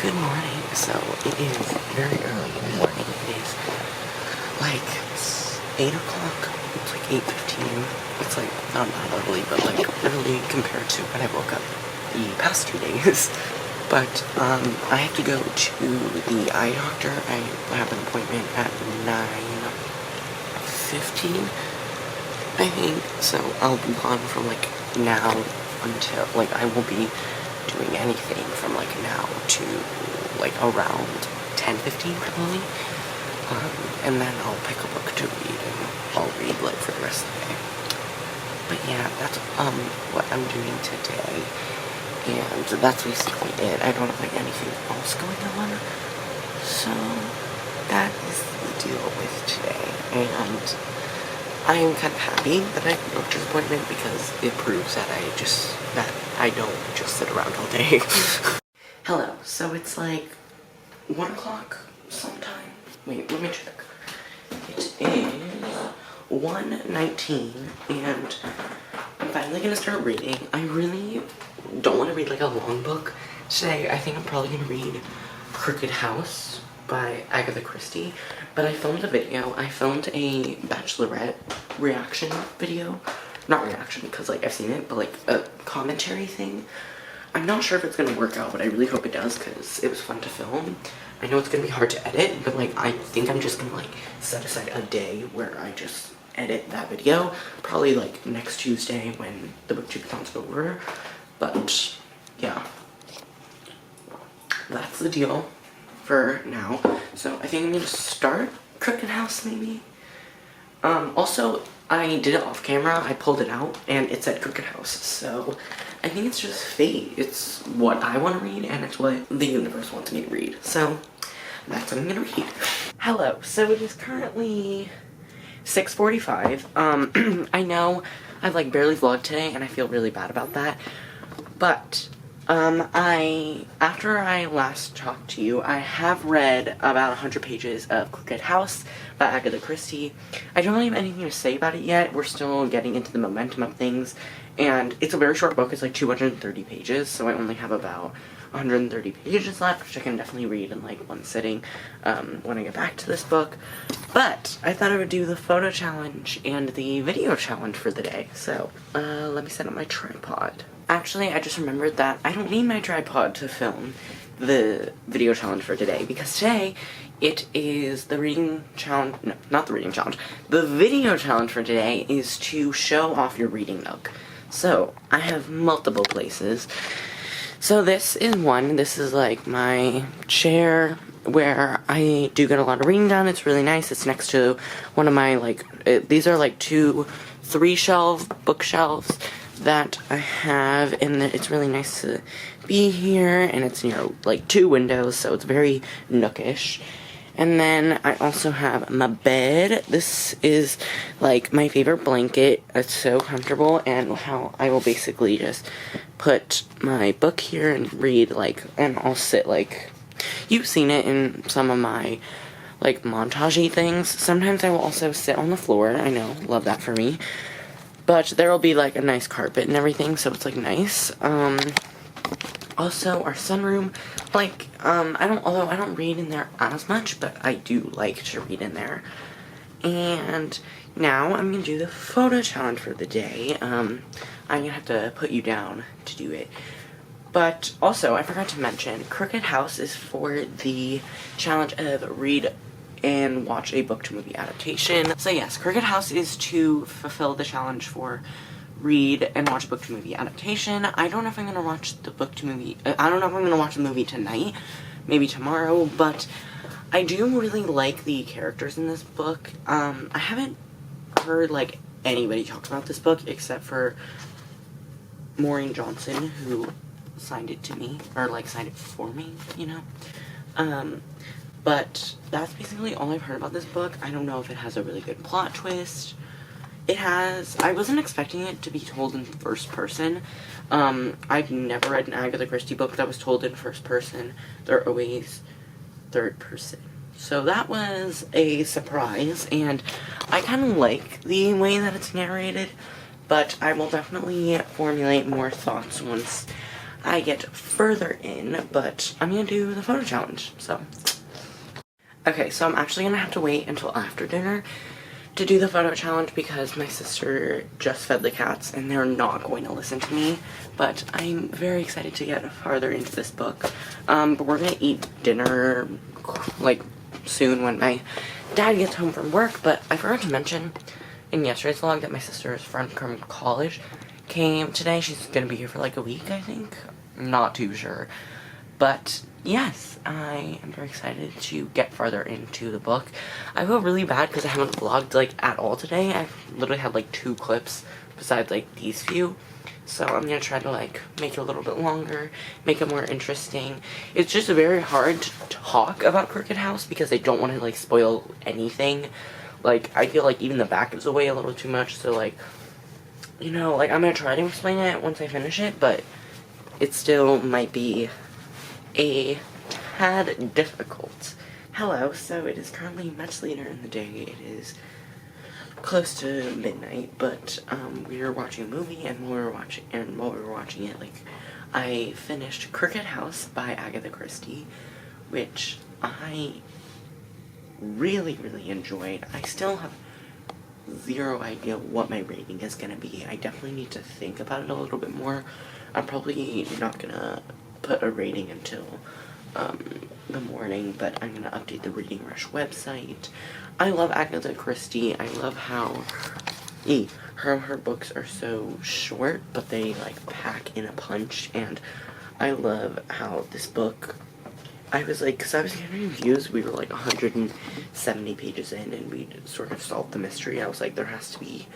Good morning. So it is very early in the morning. It is like 8 o'clock. It's like 8:15. It's like not early, but like early compared to when I woke up the past 2 days. But I have to go to the eye doctor. I have an appointment at 9:15, I think. So I'll be gone from like now until like I won't be doing anything from like now to like around 10:15 probably. And then I'll pick a book to read and I'll read like for the rest of the day. But yeah, that's what I'm doing today. And that's basically it. I don't have like anything else going on. So that is the deal with today. And I'm kind of happy that I wrote this appointment because it proves that I don't just sit around all day. Hello, so it's like 1 o'clock sometime. Wait, let me check. It is 1:19 and I'm finally gonna start reading. I really don't want to read like a long book today. I think I'm probably gonna read Crooked House by Agatha Christie, but I filmed a video. I filmed a Bachelorette reaction video. Not reaction because like I've seen it, but like a commentary thing. I'm not sure if it's gonna work out, but I really hope it does because it was fun to film. I know it's gonna be hard to edit, but like I think I'm just gonna like set aside a day where I just edit that video. Probably like next Tuesday when the BookTubeathon's over. But yeah, that's the deal for now. So I think I'm gonna start Crooked House maybe. Also, I did it off camera. I pulled it out and it said Crooked House. So I think it's just fate. It's what I want to read and it's what the universe wants me to read. So that's what I'm gonna read. Hello. So it is currently 6:45. I know I've like barely vlogged today and I feel really bad about that. But after I last talked to you, I have read about 100 pages of Crooked House by Agatha Christie. I don't really have anything to say about it yet. We're still getting into the momentum of things, and it's a very short book. It's like 230 pages, so I only have about 130 pages left, which I can definitely read in like one sitting when I get back to this book. But I thought I would do the photo challenge and the video challenge for the day. So let me set up my tripod. Actually, I just remembered that I don't need my tripod to film the video challenge for today, because today it is the reading challenge. No, not the reading challenge. The video challenge for today is to show off your reading nook. So I have multiple places. So this is one. This is like my chair where I do get a lot of reading done. It's really nice. It's next to one of my these are like 2 3-shelf bookshelves that I have, and it's really nice to be here, and it's near like 2 windows, so it's very nookish. And then I also have my bed. This is like my favorite blanket. It's so comfortable, and how I will basically just put my book here and read, and I'll sit you've seen it in some of my montagey things. Sometimes I will also sit on the floor. I know, love that for me. But there will be a nice carpet and everything, so it's nice. Also our sunroom, although I don't read in there as much, but I do like to read in there. And now I'm gonna do the photo challenge for the day. I'm gonna have to put you down to do it. But also, I forgot to mention, Crooked House is for the challenge of read and watch a book to movie adaptation. So yes, Crooked House is to fulfill the challenge for read and watch a book to movie adaptation. I don't know if I'm gonna watch the book to movie. I don't know if I'm gonna watch the movie tonight, maybe tomorrow. But I do really like the characters in this book. I haven't heard anybody talk about this book except for Maureen Johnson, who signed it to me, or signed it for me, you know. But that's basically all I've heard about this book. I don't know if it has a really good plot twist. It has. I wasn't expecting it to be told in first person. I've never read an Agatha Christie book that was told in first person. They're always third person. So that was a surprise, and I kind of like the way that it's narrated, but I will definitely formulate more thoughts once I get further in, but I'm gonna do the photo challenge, so. Okay, so I'm actually gonna have to wait until after dinner to do the photo challenge because my sister just fed the cats and they're not going to listen to me, but I'm very excited to get farther into this book. But we're gonna eat dinner, like, soon when my dad gets home from work, but I forgot to mention in yesterday's vlog that my sister's friend from college came today. She's gonna be here for like a week, I think. I'm not too sure. But yes, I am very excited to get farther into the book. I feel really bad because I haven't vlogged like at all today. I've literally had like 2 clips besides like these few. So I'm gonna try to like make it a little bit longer, make it more interesting. It's just very hard to talk about Crooked House because I don't want to like spoil anything. Like, I feel like even the back gives away a little too much, so like, you know, like I'm gonna try to explain it once I finish it, but it still might be a tad difficult. Hello, so it is currently much later in the day. It is close to midnight, but we were watching a movie, and while we were watching it, like, I finished Crooked House by Agatha Christie, which I really, really enjoyed. I still have zero idea what my rating is gonna be. I definitely need to think about it a little bit more. I'm probably not gonna put a rating until the morning, but I'm gonna update the Reading Rush website. I love Agatha Christie. I love how her books are so short, but they like pack in a punch, and I love how this book, I was like, because I was getting reviews, we were like 170 pages in, and we sort of solved the mystery. I was like, there has to be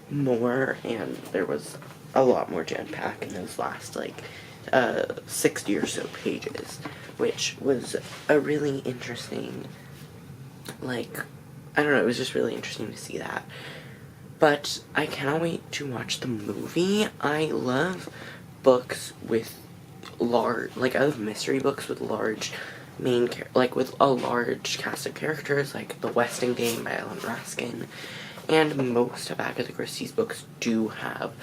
more, and there was a lot more to unpack in those last like 60 or so pages, which was a really interesting, like, I don't know, it was just really interesting to see that. But I cannot wait to watch the movie. I love books with I love mystery books with large with a large cast of characters, like The Westing Game by Ellen Raskin, and most of Agatha Christie's books do have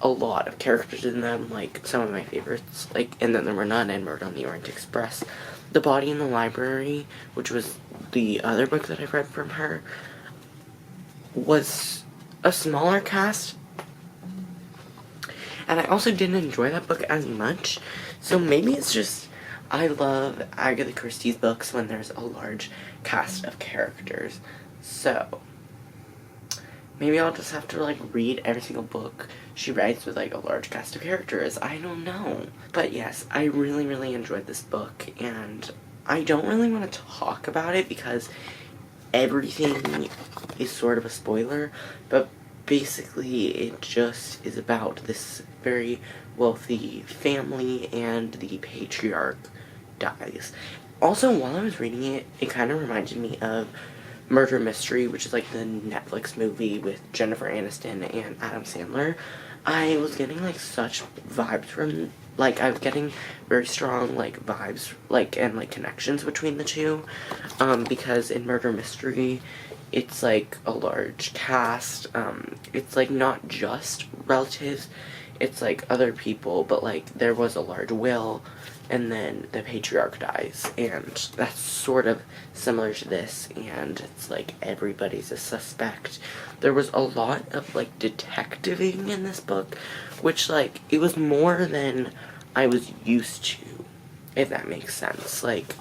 a lot of characters in them, like some of my favorites, like And Then There Were None and Murder on the Orient Express. The Body in the Library, which was the other book that I've read from her, was a smaller cast, and I also didn't enjoy that book as much, so maybe it's just I love Agatha Christie's books when there's a large cast of characters, so maybe I'll just have to like read every single book she writes with like a large cast of characters. I don't know. But yes, I really, really enjoyed this book, and I don't really want to talk about it because everything is sort of a spoiler, but basically it just is about this very wealthy family and the patriarch dies. Also, while I was reading it, it kind of reminded me of Murder Mystery, which is like the Netflix movie with Jennifer Aniston and Adam Sandler. I was getting like such vibes from, like, I was getting very strong like vibes, like, and like connections between the two, because in Murder Mystery it's like a large cast, it's like not just relatives, it's like other people, but like there was a large will, and then the patriarch dies, and that's sort of similar to this, and it's like everybody's a suspect. There was a lot of like detectiving in this book, which like, it was more than I was used to, if that makes sense. Like,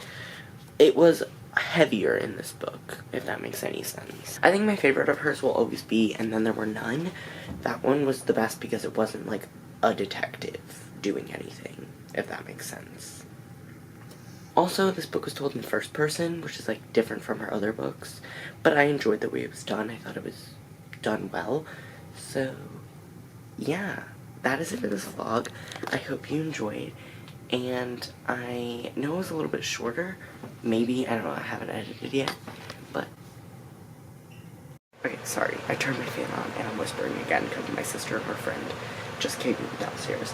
it was heavier in this book, if that makes any sense. I think my favorite of hers will always be And Then There Were None. That one was the best because it wasn't like a detective doing anything, if that makes sense. Also, this book was told in first person, which is like different from her other books, but I enjoyed the way it was done. I thought it was done well. So yeah, that is it for this vlog. I hope you enjoyed, and I know it was a little bit shorter. Maybe, I don't know, I haven't edited yet, but okay, sorry, I turned my fan on and I'm whispering again because my sister and her friend just came downstairs.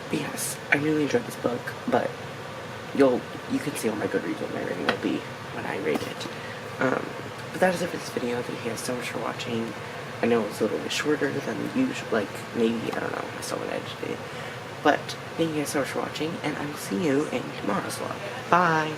But yes, I really enjoyed this book, but you can see on my Goodreads what my rating will be when I rate it. But that is it for this video. Thank you guys so much for watching. I know it's a little bit shorter than usual, like, maybe, I don't know, I still haven't edited it. But thank you guys so much for watching, and I will see you in tomorrow's vlog. Bye!